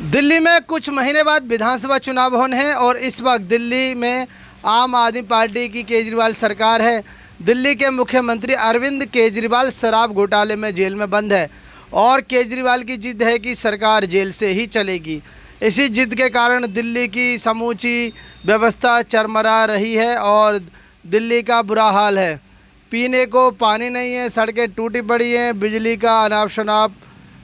दिल्ली में कुछ महीने बाद विधानसभा चुनाव होने हैं और इस वक्त दिल्ली में आम आदमी पार्टी की केजरीवाल सरकार है। दिल्ली के मुख्यमंत्री अरविंद केजरीवाल शराब घोटाले में जेल में बंद है और केजरीवाल की जिद है कि सरकार जेल से ही चलेगी। इसी जिद के कारण दिल्ली की समूची व्यवस्था चरमरा रही है और दिल्ली का बुरा हाल है। पीने को पानी नहीं है, सड़कें टूटी पड़ी हैं, बिजली का अनाप शनाप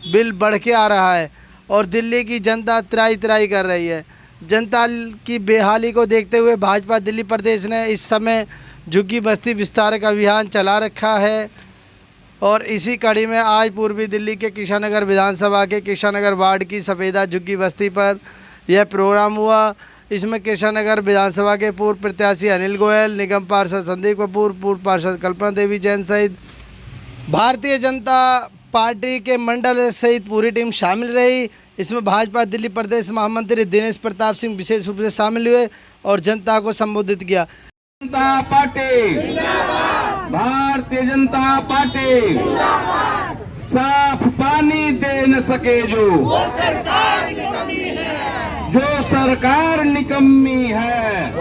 बिल बढ़ के आ रहा है और दिल्ली की जनता त्राही त्राही कर रही है। जनता की बेहाली को देखते हुए भाजपा दिल्ली प्रदेश ने इस समय झुग्गी बस्ती विस्तारक अभियान चला रखा है और इसी कड़ी में आज पूर्वी दिल्ली के कृष्णानगर विधानसभा के कृष्णानगर वार्ड की सफ़ेदा झुग्गी बस्ती पर यह प्रोग्राम हुआ। इसमें कृष्णानगर विधानसभा के पूर्व प्रत्याशी अनिल गोयल, निगम पार्षद संदीप कपूर, पूर्व पार्षद कल्पना देवी जैन सहित भारतीय जनता पार्टी के मंडल सहित पूरी टीम शामिल रही। इसमें भाजपा दिल्ली प्रदेश महामंत्री दिनेश प्रताप सिंह विशेष रूप से शामिल हुए और जनता को संबोधित किया। जनता पार्टी भारतीय जनता पार्टी साफ पानी दे न सके जो सरकार निकम्मी है, जो सरकार निकम्मी है,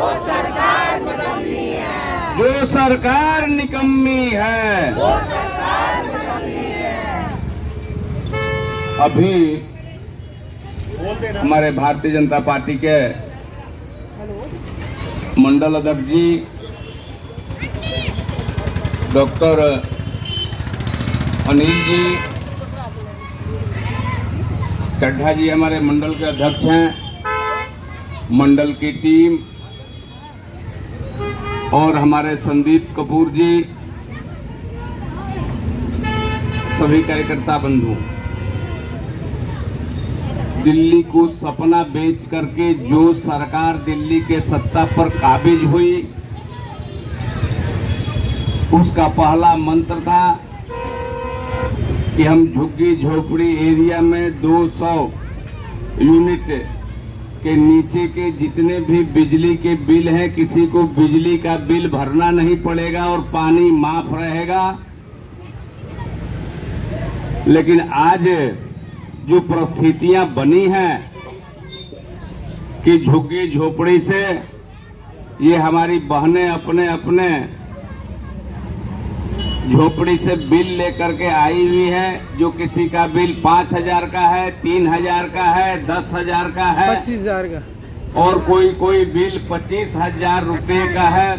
जो सरकार निकम्मी है। अभी हमारे भारतीय जनता पार्टी के मंडल अध्यक्ष जी डॉक्टर अनिल जी चड्ढा जी हमारे मंडल के अध्यक्ष हैं। मंडल की टीम और हमारे संदीप कपूर जी, सभी कार्यकर्ता बंधु, दिल्ली को सपना बेच करके जो सरकार दिल्ली के सत्ता पर काबिज हुई, उसका पहला मंत्र था कि हम झुग्गी झोपड़ी एरिया में 200 यूनिट के नीचे के जितने भी बिजली के बिल हैं, किसी को बिजली का बिल भरना नहीं पड़ेगा और पानी माफ रहेगा। लेकिन आज जो परिस्थितियां बनी हैं कि झुग्गी झोपड़ी से ये हमारी बहनें अपने अपने झोपड़ी से बिल लेकर के आई हुई है, जो किसी का बिल 5,000 का है, 3,000 का है, 10,000 का है, 25,000 का और कोई बिल 25,000 रुपये का है।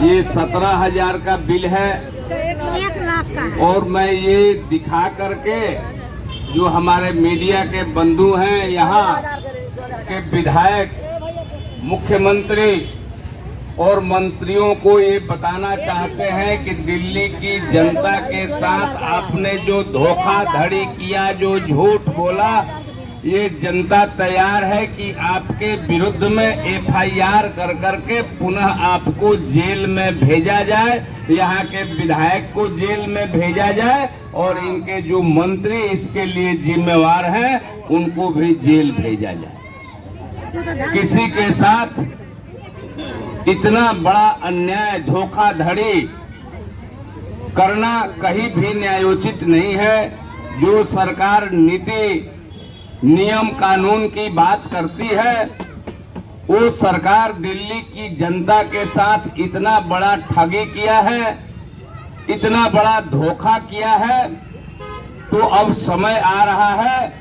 ये 17,000 का बिल है। और मैं ये दिखा करके जो हमारे मीडिया के बंधु हैं, यहाँ के विधायक, मुख्यमंत्री और मंत्रियों को ये बताना चाहते हैं कि दिल्ली की जनता के साथ आपने जो धोखाधड़ी किया, जो झूठ बोला, ये जनता तैयार है कि आपके विरुद्ध में एफआईआर कर करके पुनः आपको जेल में भेजा जाए, यहाँ के विधायक को जेल में भेजा जाए और इनके जो मंत्री इसके लिए जिम्मेवार हैं उनको भी जेल भेजा जाए। किसी के साथ इतना बड़ा अन्याय, धोखाधड़ी करना कहीं भी न्यायोचित नहीं है। जो सरकार नीति नियम कानून की बात करती है, वो सरकार दिल्ली की जनता के साथ इतना बड़ा ठगी किया है, इतना बड़ा धोखा किया है, तो अब समय आ रहा है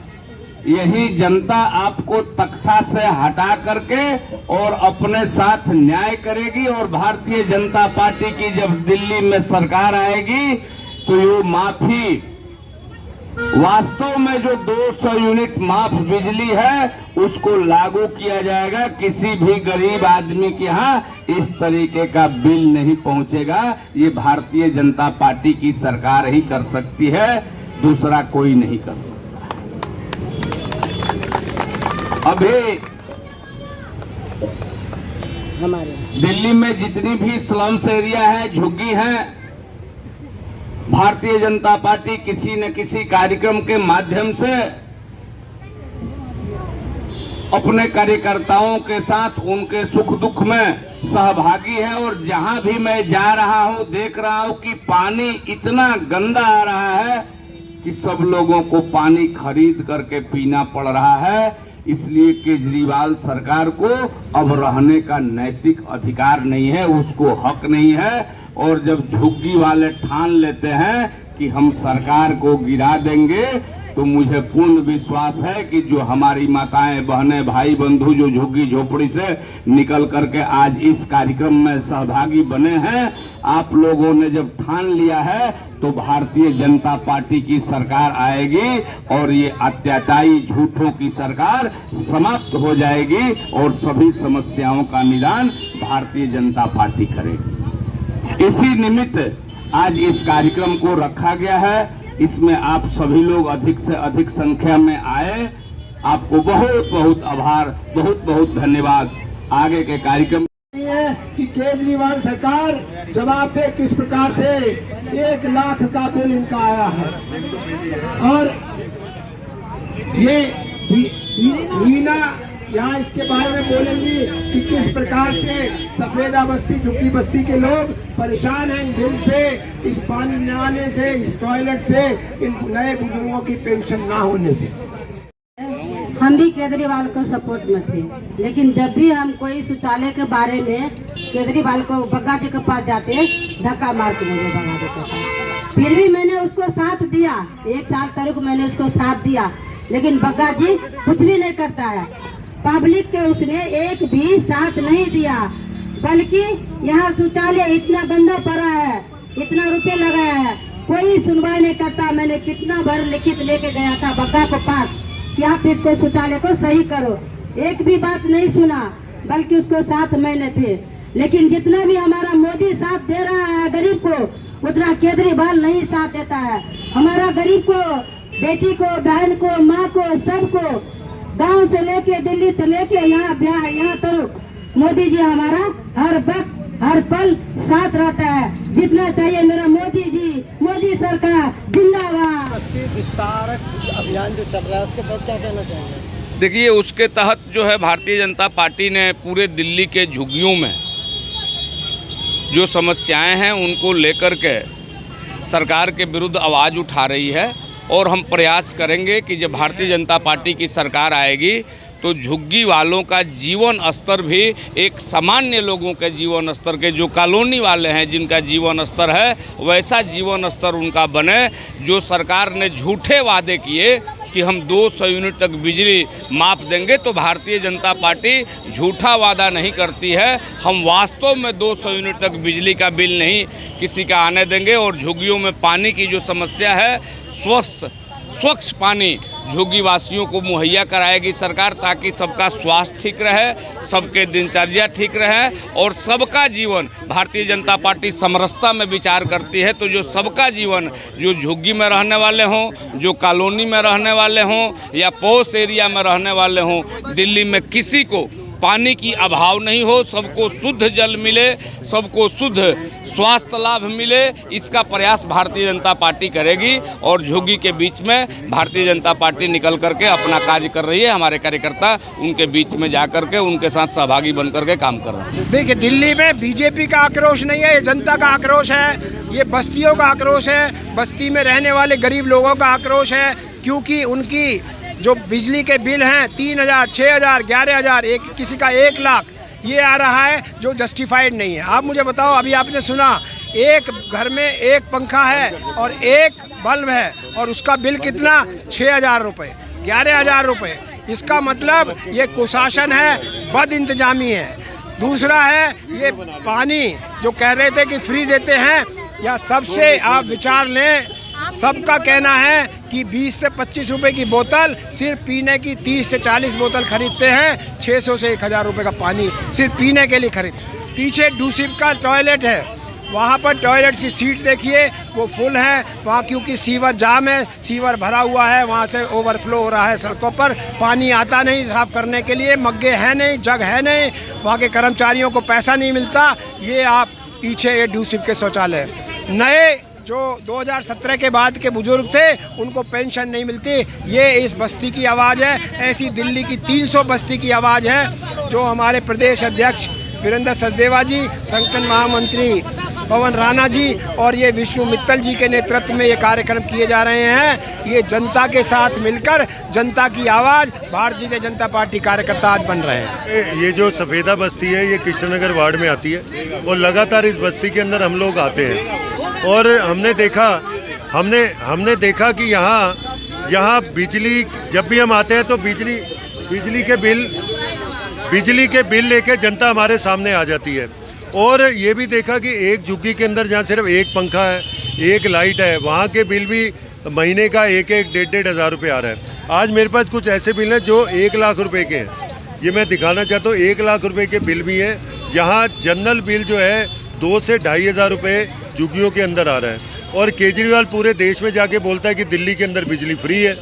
यही जनता आपको तख्ता से हटा करके और अपने साथ न्याय करेगी। और भारतीय जनता पार्टी की जब दिल्ली में सरकार आएगी तो ये माफी, वास्तव में जो 200 यूनिट माफ बिजली है उसको लागू किया जाएगा। किसी भी गरीब आदमी के यहाँ इस तरीके का बिल नहीं पहुंचेगा। ये भारतीय जनता पार्टी की सरकार ही कर सकती है, दूसरा कोई नहीं कर सकता। अभी हमारे दिल्ली में जितनी भी स्लम्स एरिया है, झुग्गी हैं, भारतीय जनता पार्टी किसी न किसी कार्यक्रम के माध्यम से अपने कार्यकर्ताओं के साथ उनके सुख दुख में सहभागी है। और जहां भी मैं जा रहा हूं देख रहा हूं कि पानी इतना गंदा आ रहा है कि सब लोगों को पानी खरीद करके पीना पड़ रहा है। इसलिए केजरीवाल सरकार को अब रहने का नैतिक अधिकार नहीं है, उसको हक नहीं है। और जब झुग्गी वाले ठान लेते हैं कि हम सरकार को गिरा देंगे, तो मुझे पूर्ण विश्वास है कि जो हमारी माताएं बहनें भाई बंधु जो झुग्गी झोपड़ी से निकल करके आज इस कार्यक्रम में सहभागी बने हैं, आप लोगों ने जब ठान लिया है तो भारतीय जनता पार्टी की सरकार आएगी और ये अत्याचारी झूठों की सरकार समाप्त हो जाएगी और सभी समस्याओं का निदान भारतीय जनता पार्टी करेगी। इसी निमित्त आज इस कार्यक्रम को रखा गया है। इसमें आप सभी लोग अधिक से अधिक संख्या में आए, आपको बहुत बहुत आभार, बहुत बहुत धन्यवाद। आगे के कार्यक्रम कि केजरीवाल सरकार जवाब दे किस प्रकार से 1 लाख का बिल इनका आया है। और ये रीना यहाँ इसके बारे में बोलेंगी कि किस प्रकार से सफेदा बस्ती झुग्गी बस्ती के लोग परेशान हैं इन बिल से, इस पानी न आने से, इस टॉयलेट से, इन नए बुजुर्गों की पेंशन ना होने से। हम भी केजरीवाल को सपोर्ट में थे, लेकिन जब भी हम कोई शौचालय के बारे में केजरीवाल को बग्गा जी के पास जाते धक्का मार के मुझे भगा देता था। फिर भी मैंने उसको साथ दिया, 1 साल तक मैंने उसको साथ दिया, लेकिन बग्गा जी कुछ भी नहीं करता है। पब्लिक के उसने एक भी साथ नहीं दिया, बल्कि यहाँ शौचालय इतना गंदा पड़ा है, इतना रुपए लगाया है, कोई सुनवाई नहीं करता। मैंने कितना बार लिखित लेके गया था बग्गा को पास कि आप इसको शौचालय को सही करो, एक भी बात नहीं सुना, बल्कि उसको साथ मैंने थे। लेकिन जितना भी हमारा मोदी साथ दे रहा है गरीब को, उतना केजरीवाल नहीं साथ देता है। हमारा गरीब को, बेटी को, बहन को, माँ को, सबको गांव से लेके दिल्ली से लेके यहाँ बिहार यहाँ तक मोदी जी हमारा हर वक्त हर पल साथ रहता है। जितना चाहिए मेरा मोदी जी, मोदी सरकार जिंदाबाद। बस्ती विस्तार अभियान जो चल रहा है उसके बाद क्या कहना चाहेंगे? देखिए, उसके तहत जो है भारतीय जनता पार्टी ने पूरे दिल्ली के झुग्गियों में जो समस्याएं हैं उनको लेकर के सरकार के विरुद्ध आवाज़ उठा रही है। और हम प्रयास करेंगे कि जब भारतीय जनता पार्टी की सरकार आएगी तो झुग्गी वालों का जीवन स्तर भी एक सामान्य लोगों के जीवन स्तर के, जो कॉलोनी वाले हैं जिनका जीवन स्तर है, वैसा जीवन स्तर उनका बने। जो सरकार ने झूठे वादे किए कि हम 200 यूनिट तक बिजली माप देंगे, तो भारतीय जनता पार्टी झूठा वादा नहीं करती है। हम वास्तव में 200 यूनिट तक बिजली का बिल नहीं किसी का आने देंगे। और झुग्गियों में पानी की जो समस्या है, स्वच्छ पानी झुग्गी वासियों को मुहैया कराएगी सरकार, ताकि सबका स्वास्थ्य ठीक रहे, सबके दिनचर्या ठीक रहे और सबका जीवन। भारतीय जनता पार्टी समरसता में विचार करती है, तो जो सबका जीवन, जो झुग्गी में रहने वाले हों, जो कॉलोनी में रहने वाले हों या पॉश एरिया में रहने वाले हों, दिल्ली में किसी को पानी की अभाव नहीं हो, सबको शुद्ध जल मिले, सबको शुद्ध स्वास्थ्य लाभ मिले, इसका प्रयास भारतीय जनता पार्टी करेगी। और झुग्गी के बीच में भारतीय जनता पार्टी निकल करके अपना कार्य कर रही है। हमारे कार्यकर्ता उनके बीच में जा करके उनके साथ सहभागी बन करके काम कर रहे हैं। देखिए, दिल्ली में बीजेपी का आक्रोश नहीं है, ये जनता का आक्रोश है, ये बस्तियों का आक्रोश है, बस्ती में रहने वाले गरीब लोगों का आक्रोश है। क्योंकि उनकी जो बिजली के बिल हैं 3000, 6000, 11000, किसी का 1 लाख ये आ रहा है, जो जस्टिफाइड नहीं है। आप मुझे बताओ, अभी आपने सुना एक घर में एक पंखा है और एक बल्ब है और उसका बिल कितना, 6000 रुपये, 11000 रुपये। इसका मतलब ये कुशासन है, बद इंतजामी है। दूसरा है ये पानी जो कह रहे थे कि फ्री देते हैं, या सबसे आप विचार लें, सबका कहना है कि 20 से 25 रुपए की बोतल, सिर्फ पीने की 30 से 40 बोतल खरीदते हैं, 600 से 1000 रुपए का पानी सिर्फ पीने के लिए खरीदते। पीछे डूसिप का टॉयलेट है, वहाँ पर टॉयलेट्स की सीट देखिए वो फुल है वहाँ, क्योंकि सीवर जाम है, सीवर भरा हुआ है, वहाँ से ओवरफ्लो हो रहा है सड़कों पर, पानी आता नहीं साफ़ करने के लिए, मग्गे हैं नहीं, जग है नहीं, वहाँ के कर्मचारियों को पैसा नहीं मिलता। ये आप पीछे ये डूसिप के शौचालय, नए जो 2017 के बाद के बुजुर्ग थे उनको पेंशन नहीं मिलती, ये इस बस्ती की आवाज़ है। ऐसी दिल्ली की 300 बस्ती की आवाज़ है, जो हमारे प्रदेश अध्यक्ष वीरेंद्र सचदेवा जी, संगठन महामंत्री पवन राणा जी और ये विष्णु मित्तल जी के नेतृत्व में ये कार्यक्रम किए जा रहे हैं। ये जनता के साथ मिलकर जनता की आवाज़ भारतीय जनता पार्टी कार्यकर्ता आज बन रहे हैं। ये जो सफ़ेदा बस्ती है ये कृष्णनगर वार्ड में आती है और लगातार इस बस्ती के अंदर हम लोग आते हैं और हमने देखा कि यहाँ बिजली, जब भी हम आते हैं तो बिजली के बिल लेके जनता हमारे सामने आ जाती है। और ये भी देखा कि एक झुग्गी के अंदर जहाँ सिर्फ एक पंखा है, एक लाइट है, वहाँ के बिल भी महीने का 1,500 हज़ार रुपये आ रहा है। आज मेरे पास कुछ ऐसे बिल हैं जो 1 लाख रुपए के हैं, ये मैं दिखाना चाहता हूँ। 1 लाख रुपए के बिल भी हैं। यहाँ जनरल बिल जो है 2 से 2,500 रुपये झुग्गियों के अंदर आ रहा है। और केजरीवाल पूरे देश में जाके बोलता है कि दिल्ली के अंदर बिजली फ्री है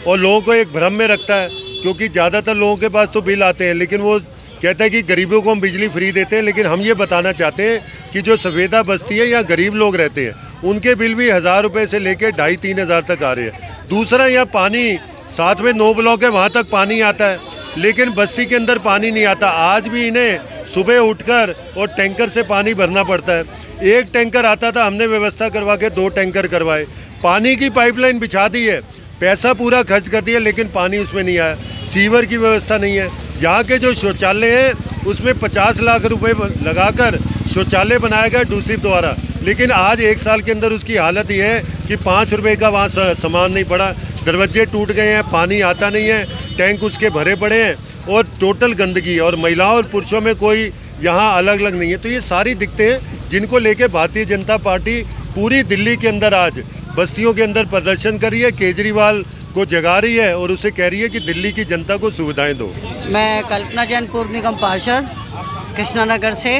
और लोगों को एक भ्रम में रखता है, क्योंकि ज़्यादातर लोगों के पास तो बिल आते हैं, लेकिन वो कहता है कि गरीबों को हम बिजली फ्री देते हैं। लेकिन हम ये बताना चाहते हैं कि जो सफ़ेदा बस्ती है यहाँ गरीब लोग रहते हैं, उनके बिल भी 1,000 रुपये से लेकर 2,500-3 हज़ार तक आ रहे हैं। दूसरा, यहाँ पानी, साथ में 9 ब्लॉक है, वहाँ तक पानी आता है, लेकिन बस्ती के अंदर पानी नहीं आता। आज भी इन्हें सुबह उठकर और टैंकर से पानी भरना पड़ता है। एक टैंकर आता था, हमने व्यवस्था करवा के 2 टैंकर करवाए। पानी की पाइपलाइन बिछा दी है, पैसा पूरा खर्च कर दिया, लेकिन पानी उसमें नहीं आया। सीवर की व्यवस्था नहीं है। यहाँ के जो शौचालय हैं उसमें 50 लाख रुपए लगाकर शौचालय बनाया गया डूसिप द्वारा, लेकिन आज 1 साल के अंदर उसकी हालत ये है कि 5 रुपये का वहाँ सामान नहीं पड़ा, दरवाजे टूट गए हैं, पानी आता नहीं है, टैंक उसके भरे पड़े हैं और टोटल गंदगी, और महिलाओं और पुरुषों में कोई यहाँ अलग अलग नहीं है। तो ये सारी दिक्कतें हैं जिनको लेके भारतीय जनता पार्टी पूरी दिल्ली के अंदर आज बस्तियों के अंदर प्रदर्शन कर रही है, केजरीवाल को जगा रही है और उसे कह रही है कि दिल्ली की जनता को सुविधाएं दो। मैं कल्पना जैन, पूर्व निगम पार्षद कृष्णानगर से।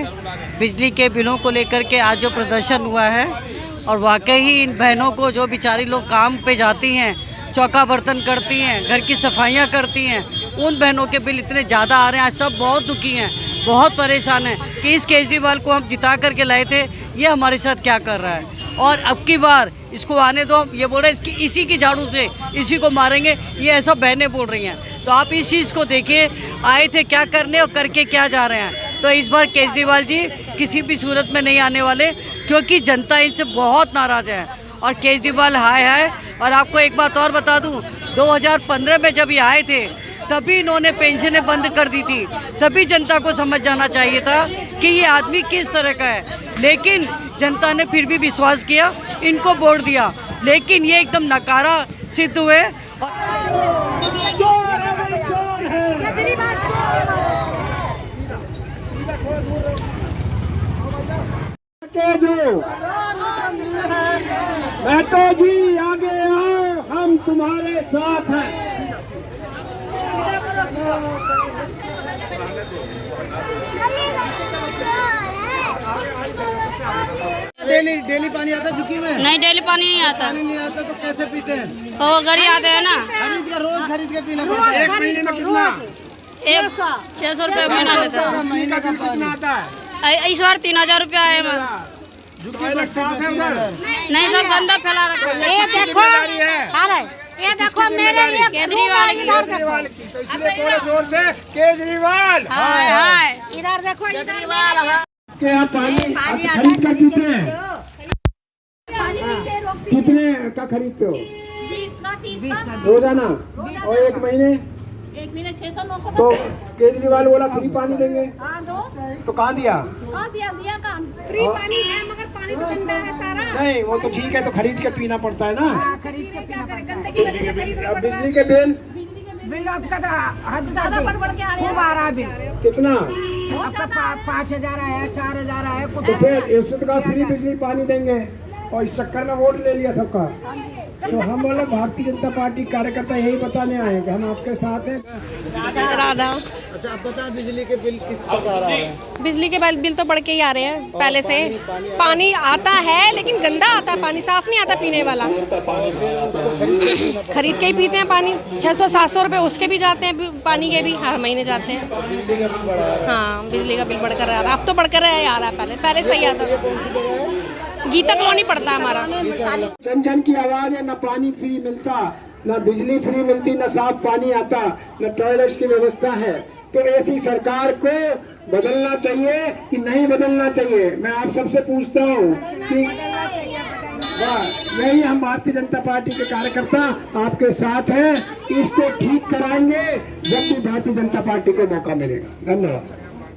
बिजली के बिलों को लेकर के आज जो प्रदर्शन हुआ है, और वाकई ही इन बहनों को, जो बेचारी लोग काम पे जाती हैं, चौका बर्तन करती हैं, घर की सफाइयाँ करती हैं, उन बहनों के बिल इतने ज़्यादा आ रहे हैं। आज सब बहुत दुखी हैं, बहुत परेशान हैं कि इस केजरीवाल को हम जिता करके लाए थे, ये हमारे साथ क्या कर रहा है। और अब की बार इसको आने दो, ये बोल रहे हैं इसी की झाड़ू से इसी को मारेंगे, ये ऐसा बहनें बोल रही हैं। तो आप इस चीज़ को देखिए, आए थे क्या करने और करके क्या जा रहे हैं। तो इस बार केजरीवाल जी किसी भी सूरत में नहीं आने वाले, क्योंकि जनता इनसे बहुत नाराज़ है। और केजरीवाल हाय। और आपको एक बात और बता दूं, 2015 में जब ये आए थे तभी इन्होंने पेंशनें बंद कर दी थी, तभी जनता को समझ जाना चाहिए था कि ये आदमी किस तरह का है। लेकिन जनता ने फिर भी विश्वास किया, इनको वोट दिया, लेकिन ये एकदम नकारा सिद्ध हुए। महतो जी आगे आओ, हम तुम्हारे साथ हैं। डेली पानी आता है झुग्गी में? नहीं, डेली पानी नहीं आता। पानी नहीं आता तो कैसे पीते हैं? वो गाड़ी आते हैं ना, रोज खरीद के पीना पड़ता है। 1 महीने में कितना? 600 रुपये महीना लेता है। महीने का कितना आता है? इस बार 3,000 रुपया है। टॉयलेट साफ है उधर? नहीं, सब गंदा फैला रखा है। ये देखो मेरे ये केजरीवाल केजरीवाल की, तो इसलिए थोड़े जोर से केजरीवाल। हाय इधर देखो, इधर के यहाँ पानी खरीद कर पीते हैं? कितने का खरीदते हो? 20 का रोजाना। और 1 महीने 600-900। तो केजरीवाल बोला फ्री पानी देंगे, तो कहाँ दिया? दिया काम फ्री पानी है, मगर पानी तो गंदा है सारा। नहीं, वो तो ठीक है, तो खरीद के पीना पड़ता है ना। खरीद के पीना पड़ता है। अब बिजली के बिल आपका ज़्यादा बढ़ के आ रहा है बिल। कितना? आपका 5,000 आया, 4,000 आया कुछ। तो फिर उससे तो फ्री बिजली पानी देंगे, और इस चक्कर में वोट ले लिया सबका। तो हम बोले भारतीय जनता पार्टी कार्यकर्ता यही बताने आए कि हम आपके साथ हैं। राधा। अच्छा, आप बताएं बिजली के बिल किस प्रकार आ रहे हैं? बिजली के बिल तो बढ़ के ही आ रहे हैं पहले से। पानी आता है, लेकिन गंदा आता है, पानी साफ नहीं आता पीने वाला। खरीद के ही पीते हैं पानी। 600-700 रुपये उसके भी जाते हैं, पानी के भी हर महीने जाते हैं। हाँ, बिजली का बिल बढ़कर आ रहा है। अब तो बढ़कर आ रहा है, पहले सही आता था। गीता कॉलोनी पड़ता है हमारा। जन जन की आवाज है, न पानी फ्री मिलता, न बिजली फ्री मिलती, न साफ पानी आता, न टॉयलेट्स की व्यवस्था है। तो ऐसी सरकार को बदलना चाहिए कि नहीं बदलना चाहिए? मैं आप सबसे पूछता हूँ कि यही हम भारतीय जनता पार्टी के कार्यकर्ता आपके साथ हैं, इसको ठीक कराएंगे जब भी भारतीय जनता पार्टी को मौका मिलेगा। धन्यवाद।